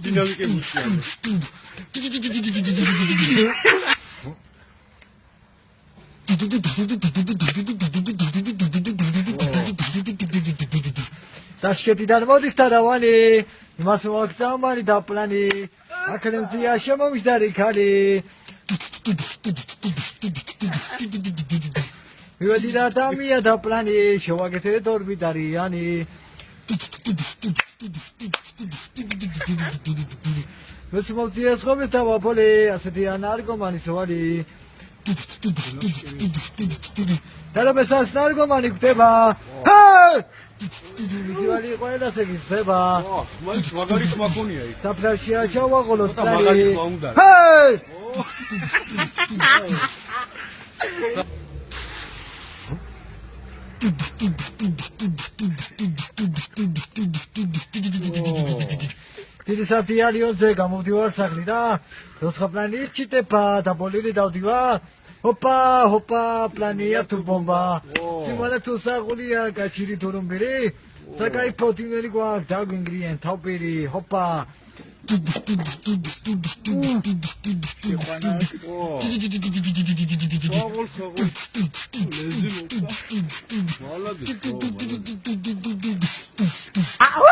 დინამიკა მუშია. Tashkentიდან მოდის თავანი, იმას მოგწამანი და პლანი, აქემზია შემომждარი ქალი. ვიდი და დამია და პლანი, შევაგეთე დორბიდარიანი. მოსმოძიეს ხომის და ვაფოლე, ასეთი ანარგომანი სვალი. დარაბესას ნარგომანი ხდება. ვიზუალი ყველას ეგისება. მაინც მაგარი ხმაქონია იქ. საფრაში აჩავაღოლოთ და მაგარი ხმა უნდა. Tirisati alionze გამოვდივარ სახლი და როცა პლანი ირჩიტება და ბოლილი დავდივარ. Hoppa, planija tu bomba. Simona tu sagulija kačiri turumbiri. Sakai potineri guak dag ingredient taupiri. Hoppa. Au!